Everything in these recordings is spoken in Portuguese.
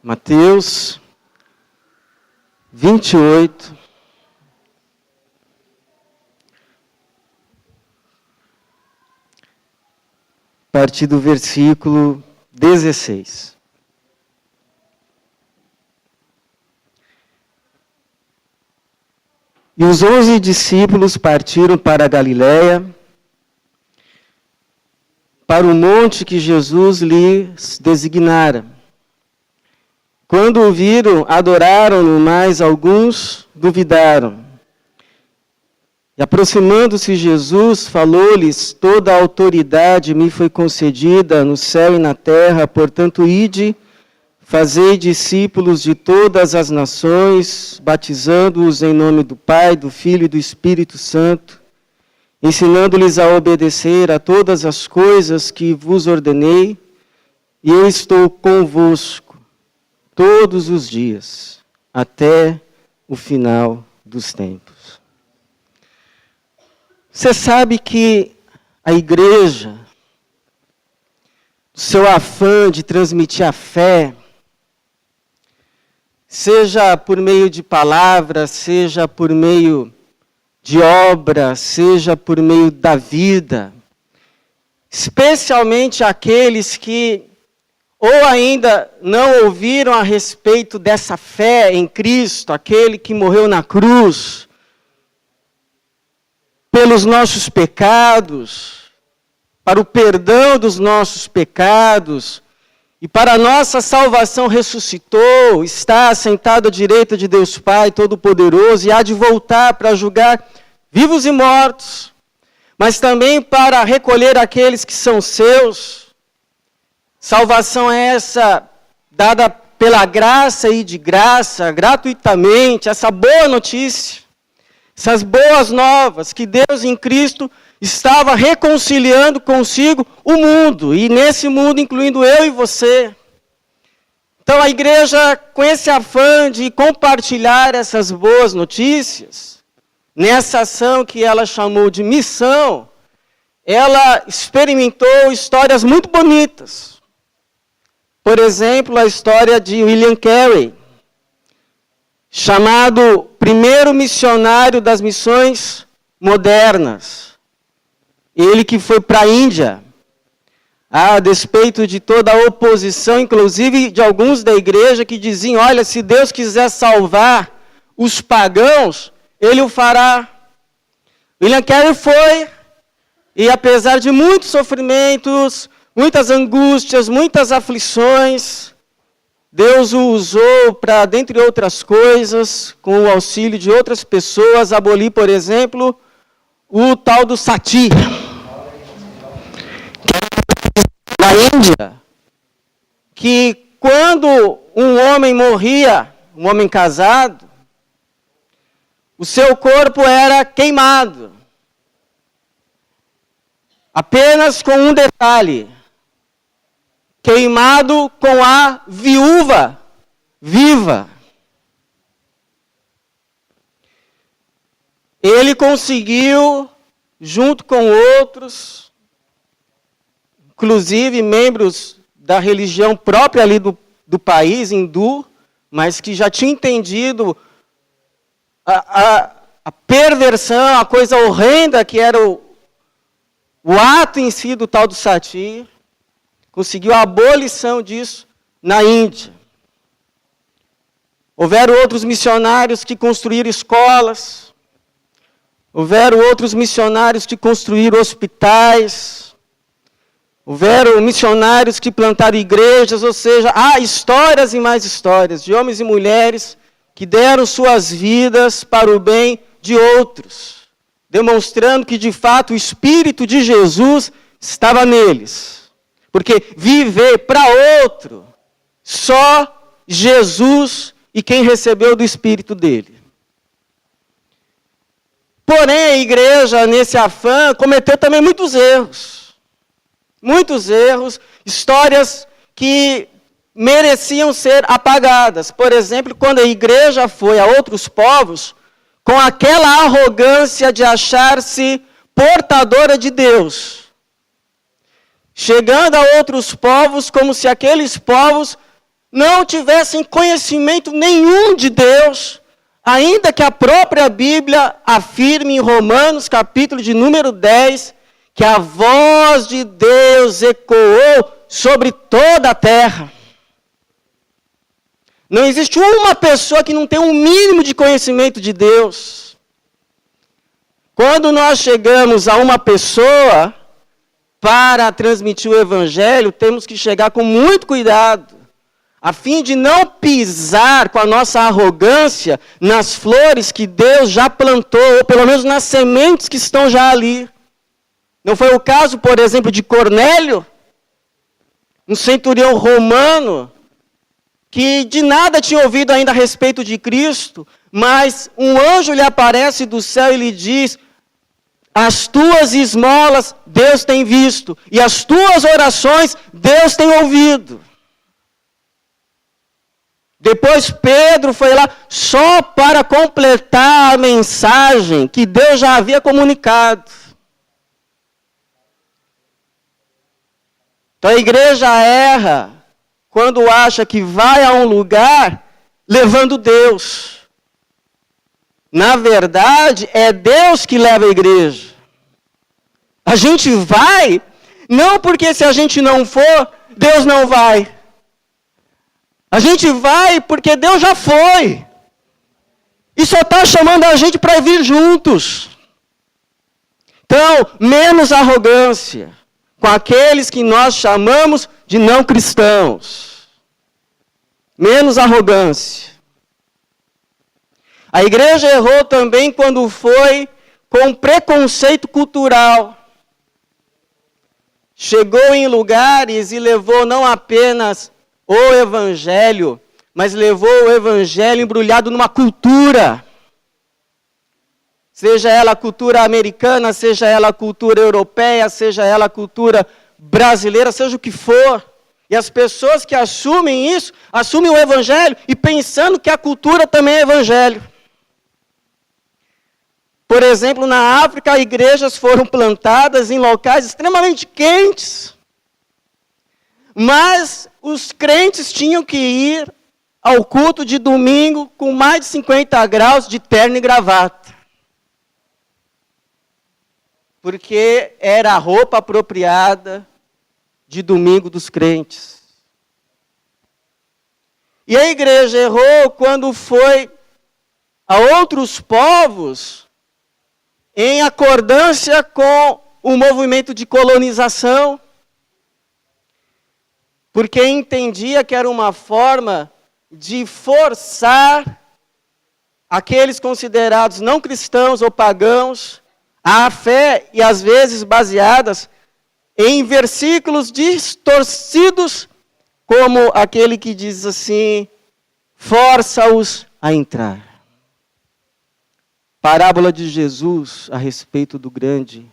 Mateus 28, a partir do versículo 16. E os 11 discípulos partiram para a Galiléia, para o monte que Jesus lhes designara. Quando o viram, adoraram-no, mas alguns duvidaram. E aproximando-se Jesus, falou-lhes: toda a autoridade me foi concedida no céu e na terra, portanto, ide, fazei discípulos de todas as nações, batizando-os em nome do Pai, do Filho e do Espírito Santo, ensinando-lhes a obedecer a todas as coisas que vos ordenei, e eu estou convosco todos os dias, até o final dos tempos. Você sabe que a igreja, o seu afã de transmitir a fé, seja por meio de palavras, seja por meio de obra, seja por meio da vida, especialmente aqueles que ou ainda não ouviram a respeito dessa fé em Cristo, aquele que morreu na cruz, pelos nossos pecados, para o perdão dos nossos pecados, e para a nossa salvação ressuscitou, está assentado à direita de Deus Pai Todo-Poderoso, e há de voltar para julgar vivos e mortos, mas também para recolher aqueles que são seus. Salvação é essa dada pela graça e de graça, gratuitamente, essa boa notícia, essas boas novas, que Deus em Cristo estava reconciliando consigo o mundo, e nesse mundo incluindo eu e você. Então a igreja, com esse afã de compartilhar essas boas notícias, nessa ação que ela chamou de missão, ela experimentou histórias muito bonitas. Por exemplo, a história de William Carey, chamado primeiro missionário das missões modernas. Ele que foi para a Índia, a despeito de toda a oposição, inclusive de alguns da igreja que diziam: olha, se Deus quiser salvar os pagãos, Ele o fará. William Carey foi, e apesar de muitos sofrimentos, muitas angústias, muitas aflições, Deus o usou para, dentre outras coisas, com o auxílio de outras pessoas, abolir, por exemplo, o tal do sati. Na Índia, que quando um homem morria, um homem casado, o seu corpo era queimado. Apenas com um detalhe: queimado com a viúva viva. Ele conseguiu, junto com outros, inclusive membros da religião própria ali do país, hindu, mas que já tinha entendido a perversão, a coisa horrenda que era o ato em si do tal do sati, conseguiu a abolição disso na Índia. Houveram outros missionários que construíram escolas, houveram outros missionários que construíram hospitais, houveram missionários que plantaram igrejas, ou seja, há histórias e mais histórias de homens e mulheres que deram suas vidas para o bem de outros, demonstrando que, de fato, o Espírito de Jesus estava neles. Porque viver para outro, só Jesus e quem recebeu do Espírito dele. Porém, a igreja, nesse afã, cometeu também muitos erros. Muitos erros, histórias que mereciam ser apagadas. Por exemplo, quando a igreja foi a outros povos, com aquela arrogância de achar-se portadora de Deus, chegando a outros povos como se aqueles povos não tivessem conhecimento nenhum de Deus, ainda que a própria Bíblia afirme em Romanos, capítulo de número 10, que a voz de Deus ecoou sobre toda a terra. Não existe uma pessoa que não tem um mínimo de conhecimento de Deus. Quando nós chegamos a uma pessoa para transmitir o Evangelho, temos que chegar com muito cuidado, a fim de não pisar com a nossa arrogância nas flores que Deus já plantou, ou pelo menos nas sementes que estão já ali. Não foi o caso, por exemplo, de Cornélio, um centurião romano, que de nada tinha ouvido ainda a respeito de Cristo, mas um anjo lhe aparece do céu e lhe diz: as tuas esmolas Deus tem visto, e as tuas orações Deus tem ouvido. Depois Pedro foi lá só para completar a mensagem que Deus já havia comunicado. Então a igreja erra quando acha que vai a um lugar levando Deus. Na verdade, é Deus que leva a igreja. A gente vai, não porque se a gente não for, Deus não vai. A gente vai porque Deus já foi. E só está chamando a gente para vir juntos. Então, menos arrogância com aqueles que nós chamamos de não cristãos. Menos arrogância. A igreja errou também quando foi com preconceito cultural. Chegou em lugares e levou não apenas o evangelho, mas levou o evangelho embrulhado numa cultura. Seja ela a cultura americana, seja ela a cultura europeia, seja ela a cultura brasileira, seja o que for. E as pessoas que assumem isso, assumem o evangelho e pensando que a cultura também é evangelho. Por exemplo, na África, igrejas foram plantadas em locais extremamente quentes. Mas os crentes tinham que ir ao culto de domingo com mais de 50 graus de terno e gravata. Porque era a roupa apropriada de domingo dos crentes. E a igreja errou quando foi a outros povos em acordância com o movimento de colonização, porque entendia que era uma forma de forçar aqueles considerados não cristãos ou pagãos à fé, e às vezes baseadas em versículos distorcidos, como aquele que diz assim: força-os a entrar. Parábola de Jesus a respeito do grande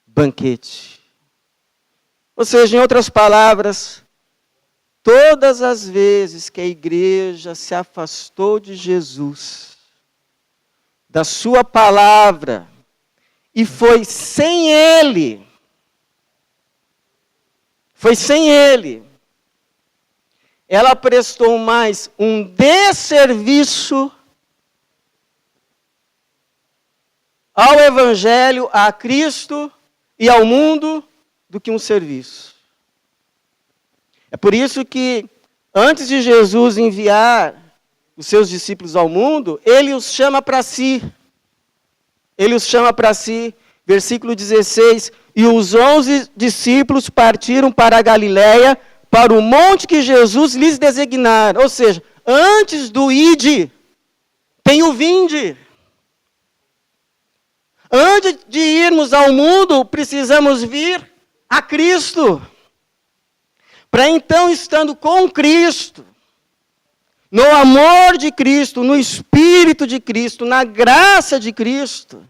banquete. Ou seja, em outras palavras, todas as vezes que a igreja se afastou de Jesus, da sua palavra, e foi sem Ele, ela prestou mais um desserviço ao Evangelho, a Cristo e ao mundo, do que um serviço. É por isso que, antes de Jesus enviar os seus discípulos ao mundo, Ele os chama para si. Ele os chama para si, versículo 16, e os 11 discípulos partiram para a Galiléia, para o monte que Jesus lhes designar. Ou seja, antes do ide, tem o vinde. Antes de irmos ao mundo, precisamos vir a Cristo. Para então, estando com Cristo, no amor de Cristo, no Espírito de Cristo, na graça de Cristo,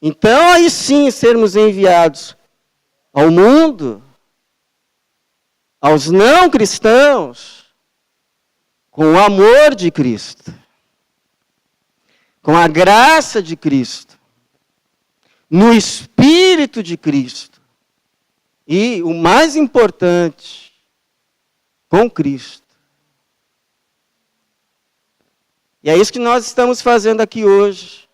então aí sim sermos enviados ao mundo, aos não cristãos, com o amor de Cristo, com a graça de Cristo, no Espírito de Cristo, e o mais importante, com Cristo. E é isso que nós estamos fazendo aqui hoje.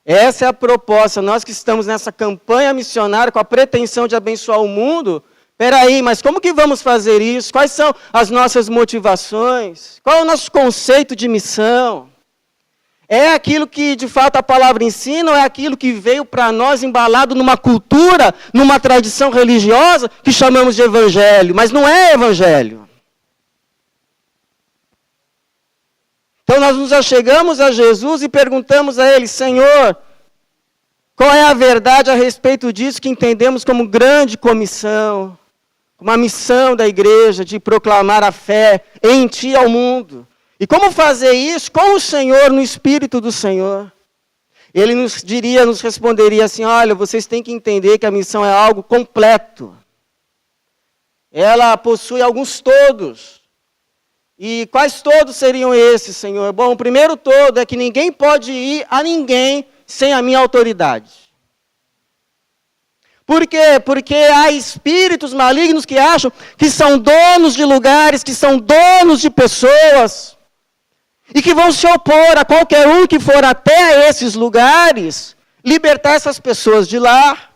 Essa é a proposta. Nós que estamos nessa campanha missionária com a pretensão de abençoar o mundo. Peraí, mas como que vamos fazer isso? Quais são as nossas motivações? Qual é o nosso conceito de missão? É aquilo que de fato a palavra ensina ou é aquilo que veio para nós embalado numa cultura, numa tradição religiosa que chamamos de evangelho, mas não é evangelho. Então nós nos achegamos a Jesus e perguntamos a Ele, Senhor, qual é a verdade a respeito disso que entendemos como grande comissão, uma missão da igreja de proclamar a fé em Ti ao mundo. E como fazer isso com o Senhor, no Espírito do Senhor? Ele nos responderia assim, olha, vocês têm que entender que a missão é algo completo. Ela possui alguns todos. E quais todos seriam esses, Senhor? Bom, o primeiro todo é que ninguém pode ir a ninguém sem a minha autoridade. Por quê? Porque há espíritos malignos que acham que são donos de lugares, que são donos de pessoas, e que vão se opor a qualquer um que for até esses lugares, libertar essas pessoas de lá.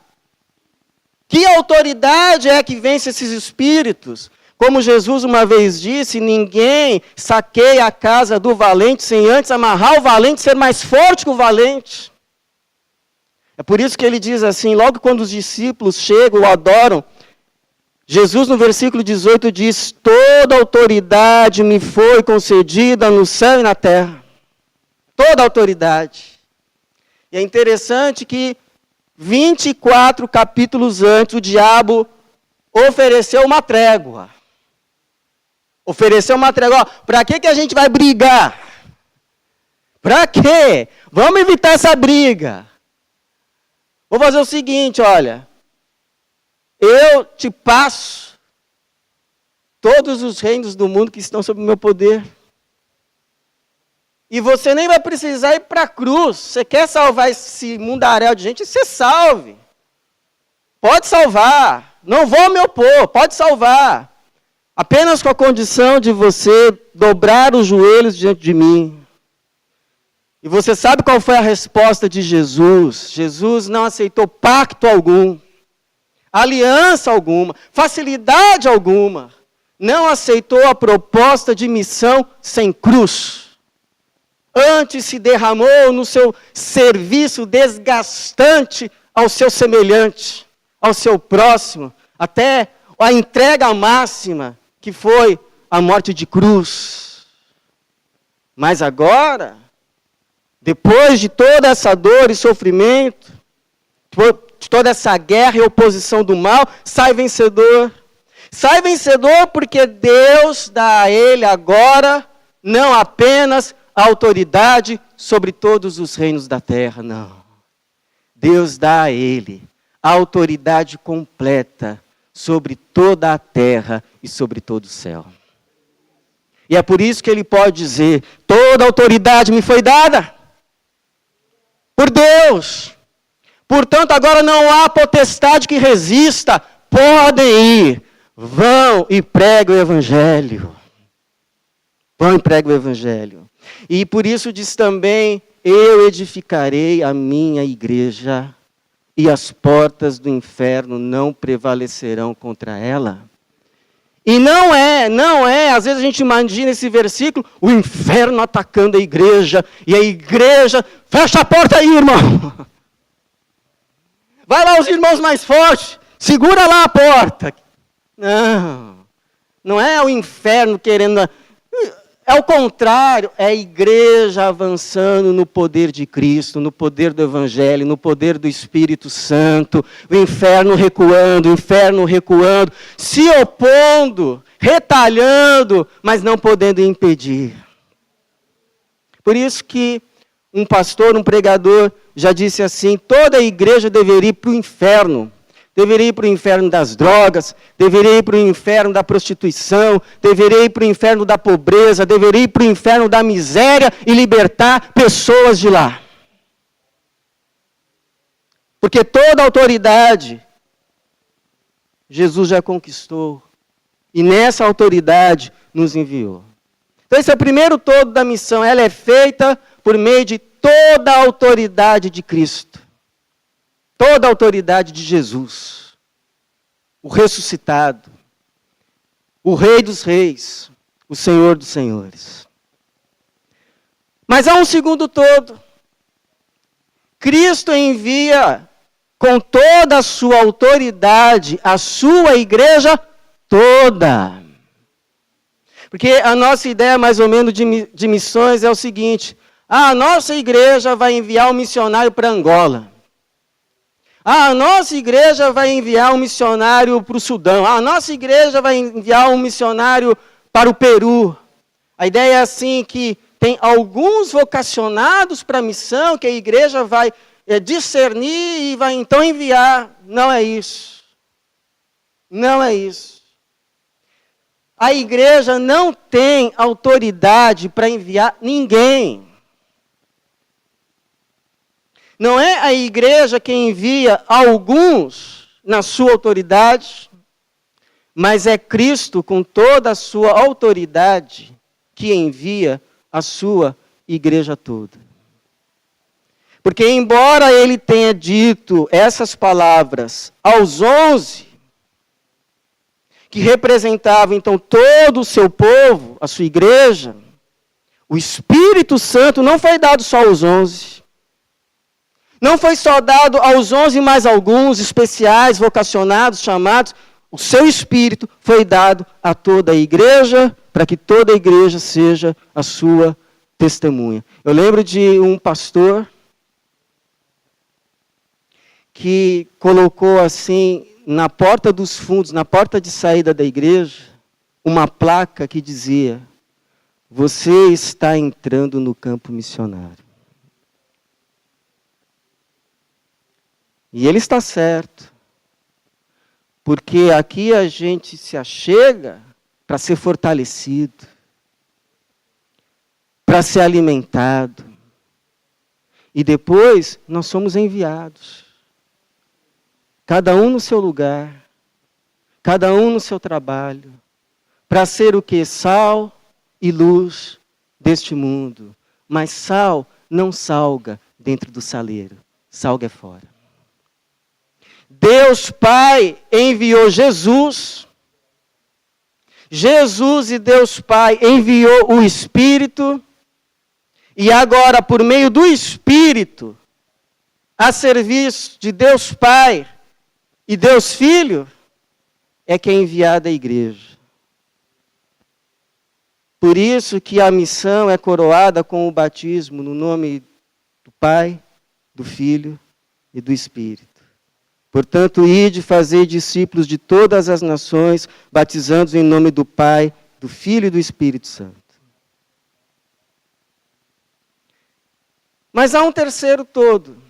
Que autoridade é que vence esses espíritos? Como Jesus uma vez disse, ninguém saqueia a casa do valente sem antes amarrar o valente e ser mais forte que o valente. É por isso que ele diz assim, logo quando os discípulos chegam, o adoram, Jesus no versículo 18 diz, toda autoridade me foi concedida no céu e na terra. Toda autoridade. E é interessante que 24 capítulos antes o diabo ofereceu uma trégua. Ofereceu uma trégua. Para que a gente vai brigar? Para quê? Vamos evitar essa briga. Vou fazer o seguinte, olha. Eu te passo todos os reinos do mundo que estão sob o meu poder. E você nem vai precisar ir para a cruz. Você quer salvar esse mundaréu de gente? Você salve. Pode salvar. Não vou me opor. Pode salvar. Apenas com a condição de você dobrar os joelhos diante de mim. E você sabe qual foi a resposta de Jesus? Jesus não aceitou pacto algum. Aliança alguma, facilidade alguma, não aceitou a proposta de missão sem cruz. Antes se derramou no seu serviço desgastante ao seu semelhante, ao seu próximo, até a entrega máxima, que foi a morte de cruz. Mas agora, depois de toda essa dor e sofrimento, de toda essa guerra e oposição do mal, sai vencedor. Sai vencedor porque Deus dá a ele agora, não apenas a autoridade sobre todos os reinos da terra, não. Deus dá a ele a autoridade completa sobre toda a terra e sobre todo o céu. E é por isso que ele pode dizer, toda a autoridade me foi dada por Deus. Portanto, agora não há potestade que resista. Podem ir. Vão e pregam o Evangelho. Vão e pregam o Evangelho. E por isso diz também, eu edificarei a minha igreja e as portas do inferno não prevalecerão contra ela. E não é, às vezes a gente imagina esse versículo, o inferno atacando a igreja, e a igreja, fecha a porta aí, irmão. Vai lá os irmãos mais fortes, segura lá a porta. Não é o inferno querendo... É o contrário, é a igreja avançando no poder de Cristo, no poder do Evangelho, no poder do Espírito Santo, o inferno recuando, se opondo, retalhando, mas não podendo impedir. Por isso que um pastor, um pregador, já disse assim, toda a igreja deveria ir para o inferno. Deveria ir para o inferno das drogas, deveria ir para o inferno da prostituição, deveria ir para o inferno da pobreza, deveria ir para o inferno da miséria e libertar pessoas de lá. Porque toda a autoridade Jesus já conquistou e nessa autoridade nos enviou. Então esse é o primeiro todo da missão. Ela é feita por meio de toda a autoridade de Cristo. Toda a autoridade de Jesus. O ressuscitado. O Rei dos Reis. O Senhor dos Senhores. Mas há um segundo todo. Cristo envia com toda a sua autoridade a sua igreja toda. Porque a nossa ideia mais ou menos de missões é o seguinte: a nossa igreja vai enviar um missionário para Angola. A nossa igreja vai enviar um missionário para o Sudão. A nossa igreja vai enviar um missionário para o Peru. A ideia é assim que tem alguns vocacionados para a missão, que a igreja vai discernir e vai então enviar. Não é isso. Não é isso. A igreja não tem autoridade para enviar ninguém. Não é a igreja que envia alguns na sua autoridade, mas é Cristo com toda a sua autoridade que envia a sua igreja toda. Porque embora ele tenha dito essas palavras aos 11, que representavam então todo o seu povo, a sua igreja, o Espírito Santo não foi dado só aos 11. Não foi só dado aos 11 mais alguns especiais, vocacionados, chamados. O seu Espírito foi dado a toda a igreja, para que toda a igreja seja a sua testemunha. Eu lembro de um pastor que colocou assim, na porta dos fundos, na porta de saída da igreja, uma placa que dizia: você está entrando no campo missionário. E ele está certo. Porque aqui a gente se achega para ser fortalecido, para ser alimentado. E depois nós somos enviados. Cada um no seu lugar, cada um no seu trabalho, para ser o que? Sal e luz deste mundo. Mas sal não salga dentro do saleiro, salga fora. Deus Pai enviou Jesus. Jesus e Deus Pai enviou o Espírito. E agora, por meio do Espírito, a serviço de Deus Pai e Deus Filho, é que é enviada a igreja. Por isso que a missão é coroada com o batismo no nome do Pai, do Filho e do Espírito. Portanto, ide fazer discípulos de todas as nações, batizando-os em nome do Pai, do Filho e do Espírito Santo. Mas há um terceiro todo.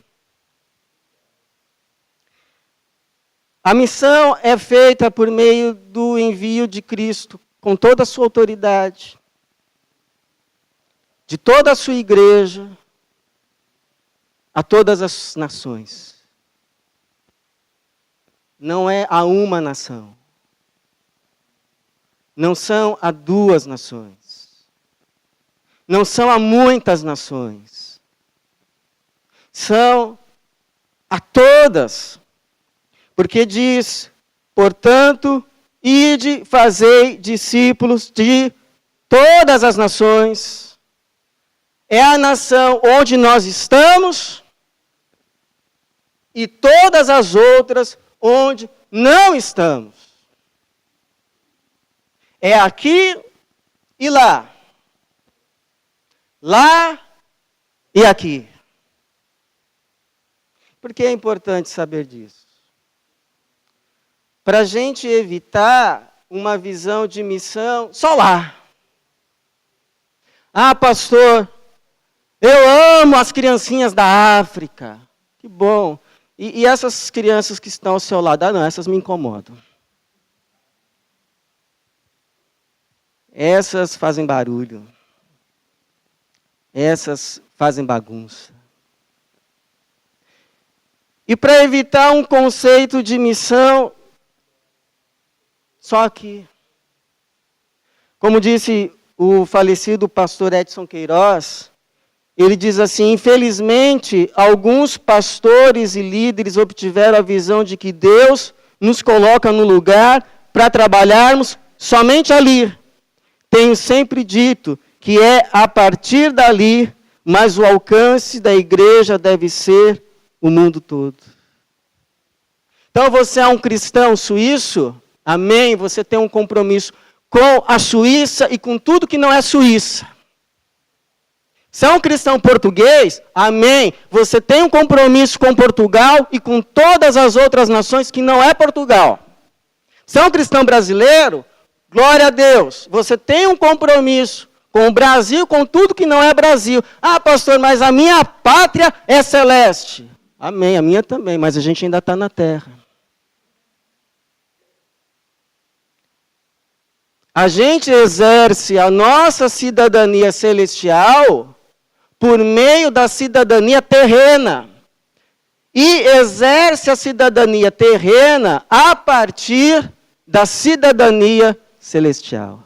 A missão é feita por meio do envio de Cristo, com toda a sua autoridade, de toda a sua igreja, a todas as nações. Não é a uma nação. Não são a duas nações. Não são a muitas nações. São a todas. Porque diz, portanto, ide, fazei discípulos de todas as nações. É a nação onde nós estamos e todas as outras onde não estamos. É aqui e lá. Lá e aqui. Por que é importante saber disso? Para a gente evitar uma visão de missão só lá. Ah, pastor, eu amo as criancinhas da África. Que bom. E essas crianças que estão ao seu lado? Ah, não, essas me incomodam. Essas fazem barulho. Essas fazem bagunça. E para evitar um conceito de missão, só aqui. Como disse o falecido pastor Edson Queiroz, ele diz assim: infelizmente, alguns pastores e líderes obtiveram a visão de que Deus nos coloca no lugar para trabalharmos somente ali. Tenho sempre dito que é a partir dali, mas o alcance da igreja deve ser o mundo todo. Então você é um cristão suíço? Amém? Você tem um compromisso com a Suíça e com tudo que não é Suíça. Se é um cristão português, amém, você tem um compromisso com Portugal e com todas as outras nações que não é Portugal. Se é um cristão brasileiro, glória a Deus, você tem um compromisso com o Brasil, com tudo que não é Brasil. Ah, pastor, mas a minha pátria é celeste. Amém, a minha também, mas a gente ainda está na terra. A gente exerce a nossa cidadania celestial por meio da cidadania terrena. E exerce a cidadania terrena a partir da cidadania celestial.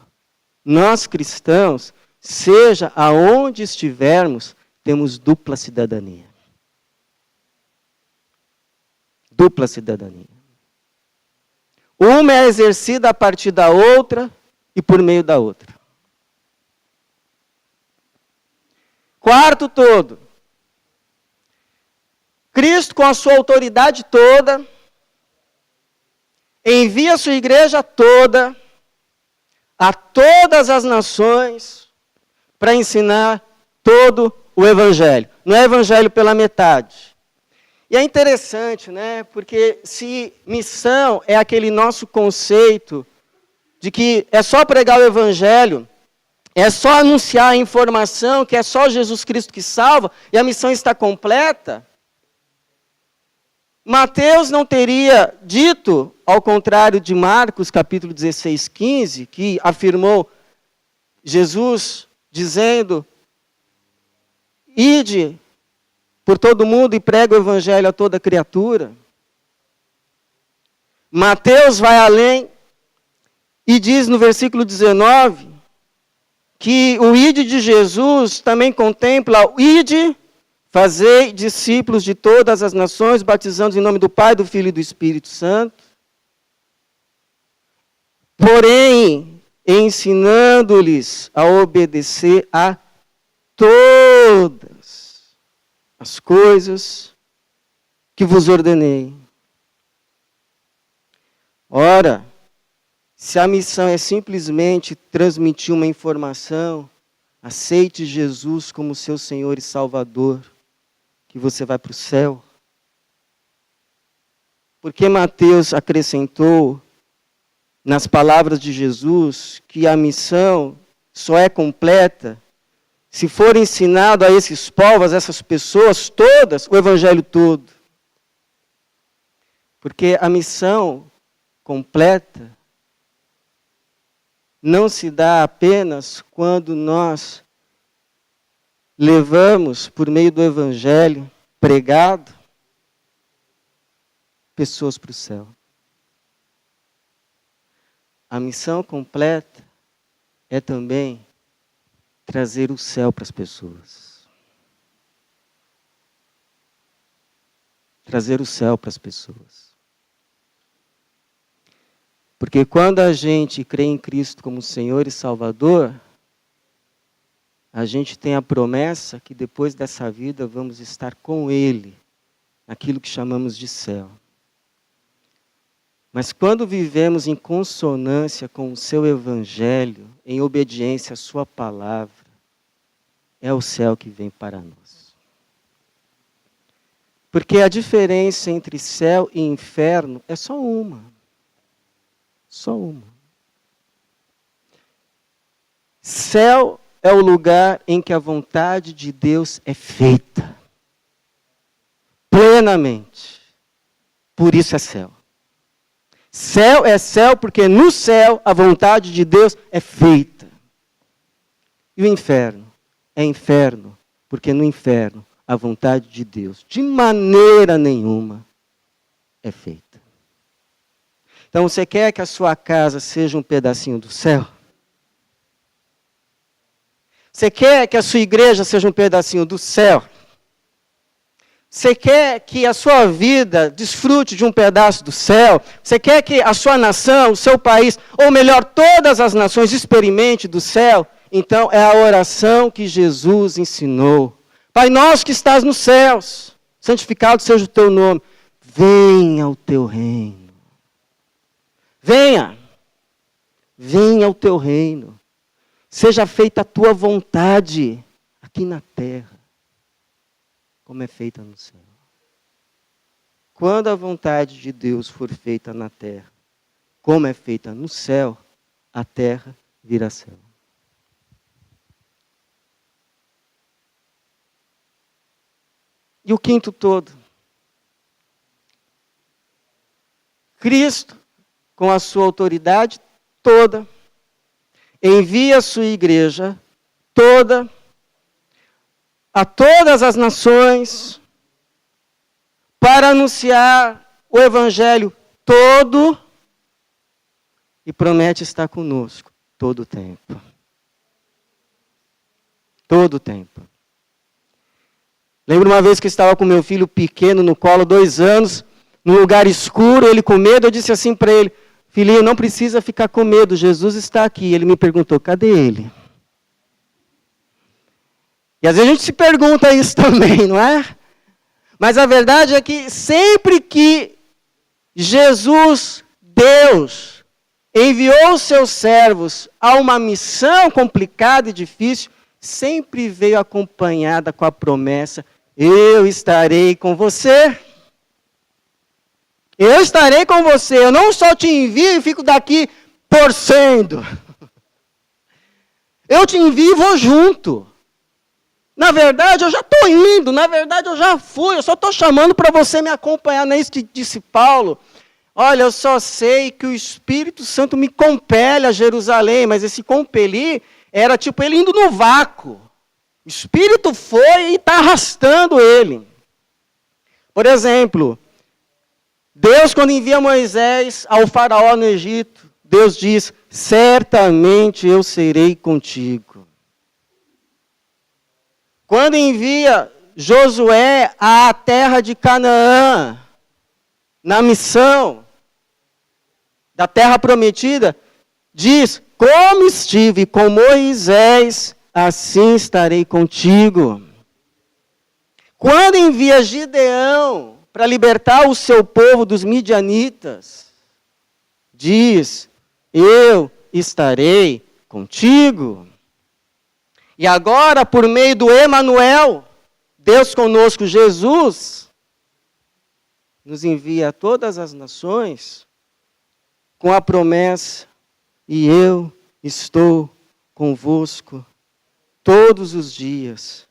Nós cristãos, seja aonde estivermos, temos dupla cidadania. Dupla cidadania. Uma é exercida a partir da outra e por meio da outra. Quarto todo, Cristo com a sua autoridade toda, envia a sua igreja toda, a todas as nações, para ensinar todo o evangelho. Não é evangelho pela metade. E é interessante, né? Porque se missão é aquele nosso conceito de que é só pregar o evangelho, é só anunciar a informação que é só Jesus Cristo que salva e a missão está completa, Mateus não teria dito, ao contrário de Marcos, capítulo 16, 15, que afirmou Jesus dizendo: ide por todo mundo e prega o evangelho a toda criatura. Mateus vai além e diz no versículo 19 que o ide de Jesus também contempla o ide, fazei discípulos de todas as nações, batizando em nome do Pai, do Filho e do Espírito Santo. Porém, ensinando-lhes a obedecer a todas as coisas que vos ordenei. Ora, se a missão é simplesmente transmitir uma informação, aceite Jesus como seu Senhor e Salvador, que você vai para o céu. Porque Mateus acrescentou nas palavras de Jesus que a missão só é completa se for ensinado a esses povos, a essas pessoas todas, o evangelho todo. Porque a missão completa não se dá apenas quando nós levamos, por meio do evangelho pregado, pessoas para o céu. A missão completa é também trazer o céu para as pessoas. Trazer o céu para as pessoas. Porque quando a gente crê em Cristo como Senhor e Salvador, a gente tem a promessa que depois dessa vida vamos estar com Ele, naquilo que chamamos de céu. Mas quando vivemos em consonância com o seu Evangelho, em obediência à sua palavra, é o céu que vem para nós. Porque a diferença entre céu e inferno é só uma. Só uma. Céu é o lugar em que a vontade de Deus é feita. Plenamente. Por isso é céu. Céu é céu porque no céu a vontade de Deus é feita. E o inferno é inferno porque no inferno a vontade de Deus de maneira nenhuma é feita. Então você quer que a sua casa seja um pedacinho do céu? Você quer que a sua igreja seja um pedacinho do céu? Você quer que a sua vida desfrute de um pedaço do céu? Você quer que a sua nação, o seu país, ou melhor, todas as nações experimente do céu? Então é a oração que Jesus ensinou. Pai nosso que estás nos céus, santificado seja o teu nome. Venha o teu reino. Venha. Venha o teu reino. Seja feita a tua vontade aqui na terra, como é feita no céu. Quando a vontade de Deus for feita na terra, como é feita no céu, a terra vira céu. E o quinto todo. Cristo, com a sua autoridade toda, envia a sua igreja toda, a todas as nações, para anunciar o evangelho todo e promete estar conosco todo o tempo. Todo o tempo. Lembro uma vez que estava com meu filho pequeno no colo, 2 anos, num lugar escuro, ele com medo, eu disse assim para ele, filhinho, não precisa ficar com medo, Jesus está aqui. Ele me perguntou, cadê ele? E às vezes a gente se pergunta isso também, não é? Mas a verdade é que sempre que Jesus, Deus, enviou os seus servos a uma missão complicada e difícil, sempre veio acompanhada com a promessa, eu estarei com você. Eu estarei com você. Eu não só te envio e fico daqui torcendo. Eu te envio e vou junto. Na verdade, eu já estou indo. Na verdade, eu já fui. Eu só estou chamando para você me acompanhar. Não é isso que disse Paulo? Olha, eu só sei que o Espírito Santo me compele a Jerusalém. Mas esse compelir era tipo ele indo no vácuo. O Espírito foi e está arrastando ele. Por exemplo, Deus, quando envia Moisés ao faraó no Egito, Deus diz, certamente eu serei contigo. Quando envia Josué à terra de Canaã, na missão da terra prometida, diz, como estive com Moisés, assim estarei contigo. Quando envia Gideão para libertar o seu povo dos midianitas, diz, eu estarei contigo. E agora, por meio do Emanuel, Deus conosco, Jesus, nos envia a todas as nações com a promessa, e eu estou convosco todos os dias,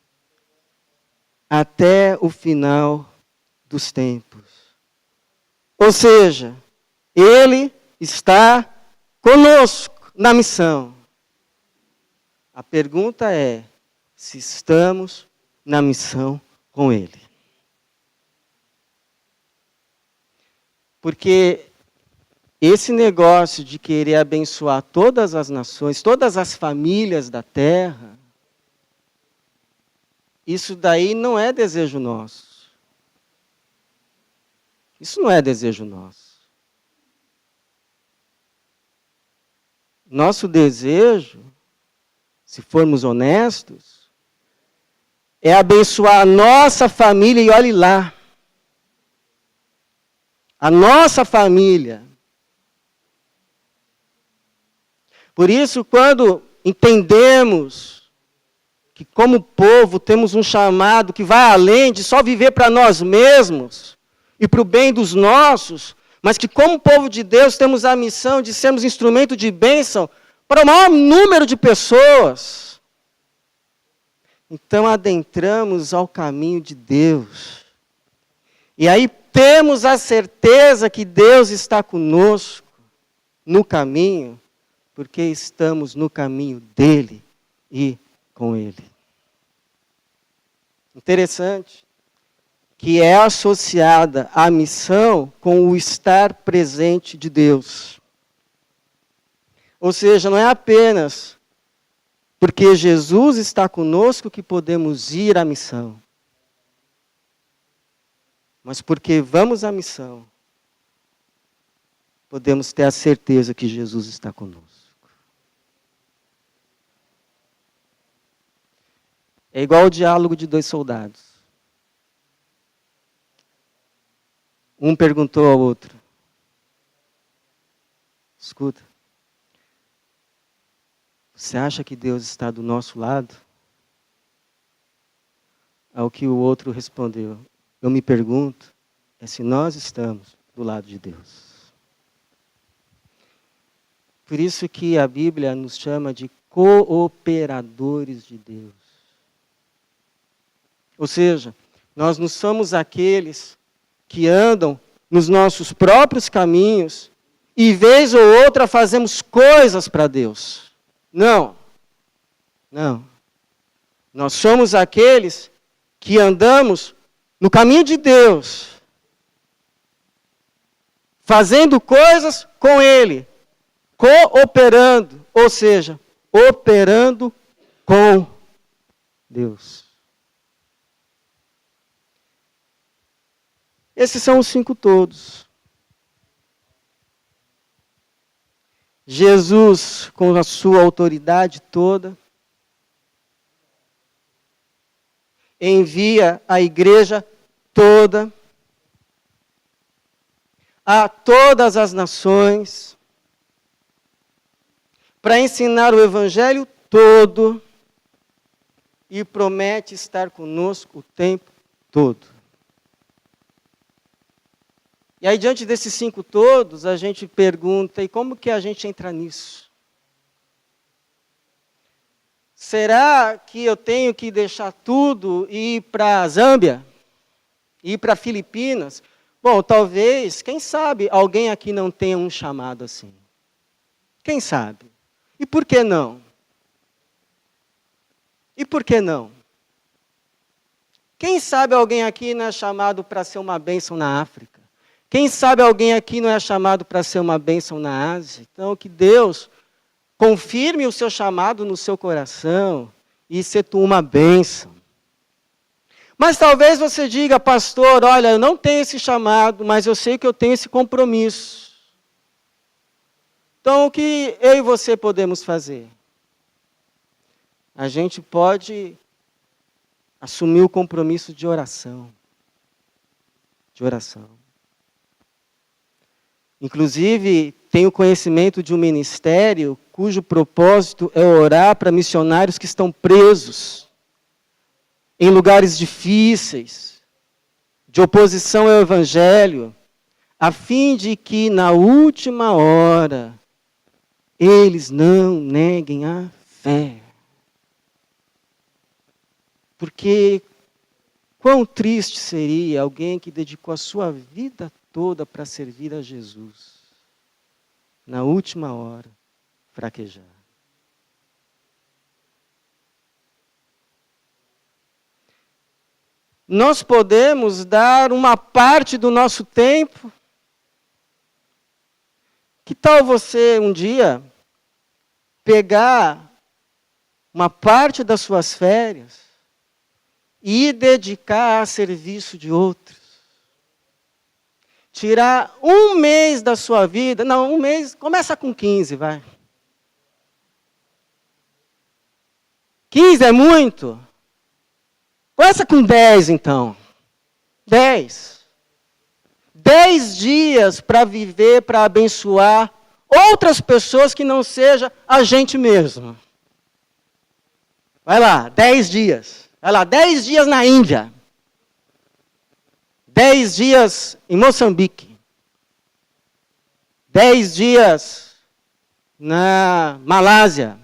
até o final dos tempos. Ou seja, Ele está conosco na missão. A pergunta é, se estamos na missão com Ele. Porque esse negócio de querer abençoar todas as nações, todas as famílias da terra, isso daí não é desejo nosso. Isso não é desejo nosso. Nosso desejo, se formos honestos, é abençoar a nossa família e olhe lá. A nossa família. Por isso, quando entendemos que como povo temos um chamado que vai além de só viver para nós mesmos e para o bem dos nossos, mas que como povo de Deus temos a missão de sermos instrumento de bênção para o maior número de pessoas. Então adentramos ao caminho de Deus. E aí temos a certeza que Deus está conosco no caminho, porque estamos no caminho dele e com ele. Interessante que é associada a missão com o estar presente de Deus. Ou seja, não é apenas porque Jesus está conosco que podemos ir à missão. Mas porque vamos à missão, podemos ter a certeza que Jesus está conosco. É igual o diálogo de dois soldados. Um perguntou ao outro: escuta, você acha que Deus está do nosso lado? Ao que o outro respondeu: eu me pergunto se nós estamos do lado de Deus. Por isso que a Bíblia nos chama de cooperadores de Deus. Ou seja, nós não somos aqueles que andam nos nossos próprios caminhos e vez ou outra fazemos coisas para Deus. Não. Não. Nós somos aqueles que andamos no caminho de Deus, fazendo coisas com Ele, cooperando, ou seja, operando com Deus. Esses são os 5 todos. Jesus, com a sua autoridade toda, envia a igreja toda, a todas as nações, para ensinar o evangelho todo e promete estar conosco o tempo todo. E aí, diante desses 5 todos, a gente pergunta: e como que a gente entra nisso? Será que eu tenho que deixar tudo e ir para a Zâmbia? Ir para Filipinas? Bom, talvez, quem sabe, alguém aqui não tenha um chamado assim. Quem sabe? E por que não? E por que não? Quem sabe alguém aqui não é chamado para ser uma bênção na África? Quem sabe alguém aqui não é chamado para ser uma bênção na Ásia? Então, que Deus confirme o seu chamado no seu coração e ser tu uma bênção. Mas talvez você diga: pastor, olha, eu não tenho esse chamado, mas eu sei que eu tenho esse compromisso. Então, o que eu e você podemos fazer? A gente pode assumir o compromisso de oração. De oração. Inclusive, tenho conhecimento de um ministério cujo propósito é orar para missionários que estão presos em lugares difíceis, de oposição ao evangelho, a fim de que na última hora eles não neguem a fé. Porque quão triste seria alguém que dedicou a sua vida toda para servir a Jesus, na última hora, fraquejar. Nós podemos dar uma parte do nosso tempo. Que tal você um dia pegar uma parte das suas férias e dedicar a serviço de outros? Tirar 1 mês da sua vida, não, 1 mês, começa com 15, vai. 15 é muito? Começa com 10, então. 10. 10 dias para viver, para abençoar outras pessoas que não seja a gente mesmo. Vai lá, 10 dias. Vai lá, 10 dias na Índia. 10 dias em Moçambique. 10 dias na Malásia.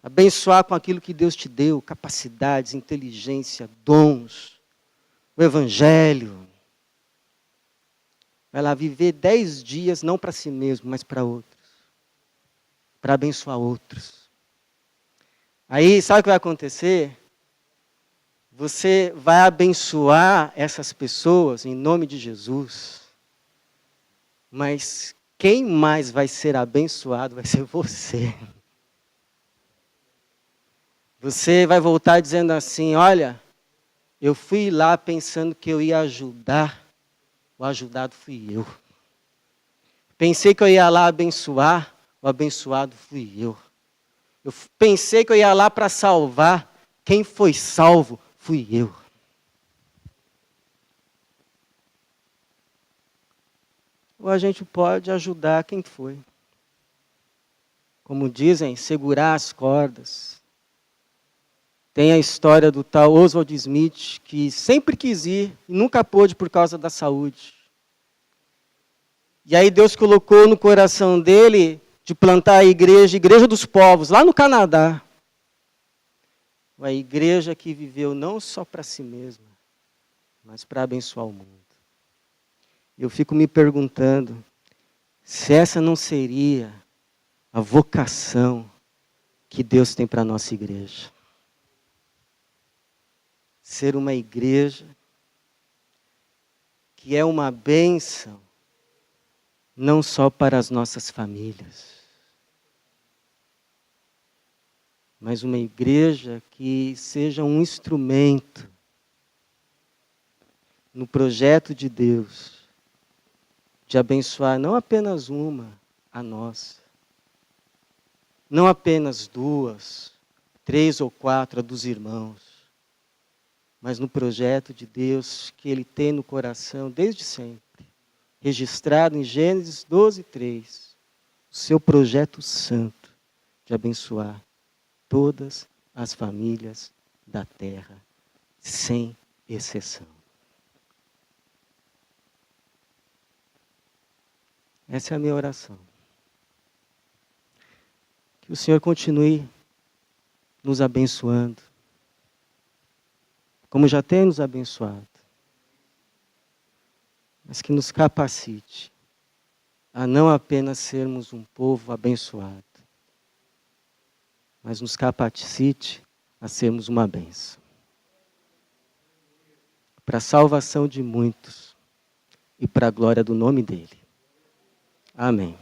Abençoar com aquilo que Deus te deu, capacidades, inteligência, dons, o Evangelho. Vai lá viver 10 dias, não para si mesmo, mas para outros. Para abençoar outros. Aí, sabe o que vai acontecer? Você vai abençoar essas pessoas em nome de Jesus. Mas quem mais vai ser abençoado vai ser você. Você vai voltar dizendo assim, olha, eu fui lá pensando que eu ia ajudar, o ajudado fui eu. Pensei que eu ia lá abençoar, o abençoado fui eu. Eu pensei que eu ia lá para salvar, quem foi salvo fui eu. Ou a gente pode ajudar quem foi. Como dizem, segurar as cordas. Tem a história do tal Oswald Smith, que sempre quis ir e nunca pôde por causa da saúde. E aí Deus colocou no coração dele de plantar a igreja dos povos, lá no Canadá. Uma igreja que viveu não só para si mesma, mas para abençoar o mundo. Eu fico me perguntando se essa não seria a vocação que Deus tem para a nossa igreja. Ser uma igreja que é uma bênção, não só para as nossas famílias, mas uma igreja que seja um instrumento no projeto de Deus, de abençoar não apenas uma, a nossa, não apenas 2, 3 ou 4, a dos irmãos, mas no projeto de Deus que Ele tem no coração desde sempre, registrado em Gênesis 12:3, o seu projeto santo de abençoar todas as famílias da terra, sem exceção. Essa é a minha oração. Que o Senhor continue nos abençoando, como já tem nos abençoado, mas que nos capacite a não apenas sermos um povo abençoado, mas nos capacite a sermos uma bênção, para a salvação de muitos e para a glória do nome dEle. Amém.